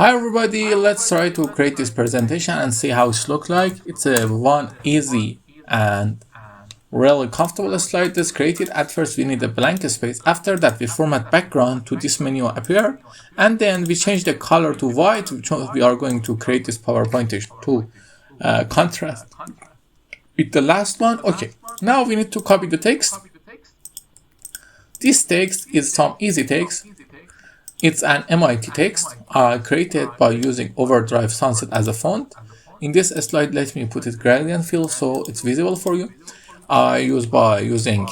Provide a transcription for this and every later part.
Hi everybody, let's try to create this presentation and see how it looks like. It's a one easy and really comfortable slide that's created. At first we need a blank space. After that we format background to this menu appear, and then we change the color to white, which we are going to create this PowerPoint to contrast with the last one. Okay, now we need to copy the text. This text is some easy text. It's an MIT text created by using Overdrive Sunset as a font. In this slide, let me put it gradient fill so it's visible for you. I use by using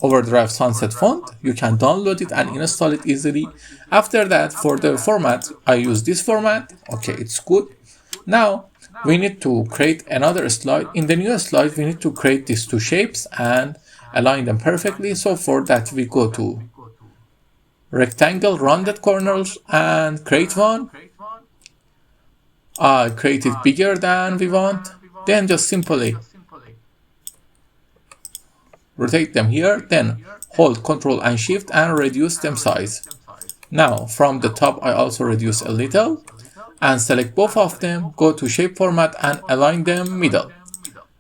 Overdrive Sunset font. You can download it and install it easily. After that, for the format, I use this format. Okay, it's good. Now we need to create another slide. In the new slide, we need to create these two shapes and align them perfectly. So for that, we go to rectangle, rounded corners, and create one. Create it bigger than we want. Then just simply rotate them here. Then hold Ctrl and Shift and reduce them size. Now from the top I also reduce a little and select both of them. Go to shape format and align them middle.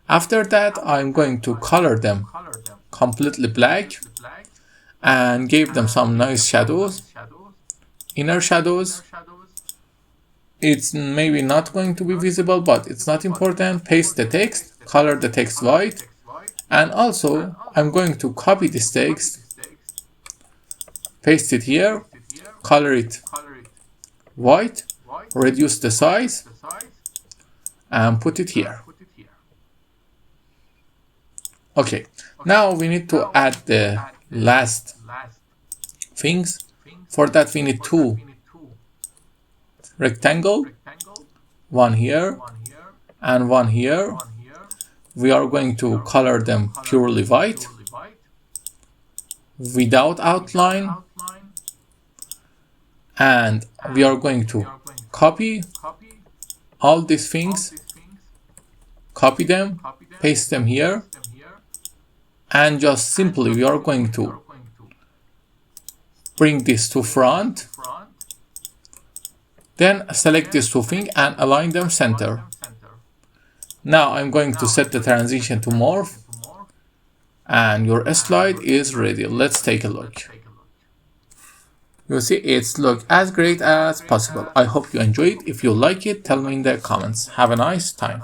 After that I'm going to color them completely black and give them some nice shadows, inner shadows. It's maybe not going to be visible, but it's not important. Paste the text, color the text white, and also I'm going to copy this text, paste it here, color it white, reduce the size, and put it here. Okay, now we need to add the last things. For that we need two rectangle, one here and one here. We are going to color them purely white without outline, and we are going to copy all these things, copy them, paste them here, and just simply we are going to bring this to front, then select these two things and align them center. Now I'm going to set the transition to morph, and your slide is ready. Let's take a look. You see it's look as great as possible. I hope you enjoyed. If you like it, tell me in the comments. Have a nice time.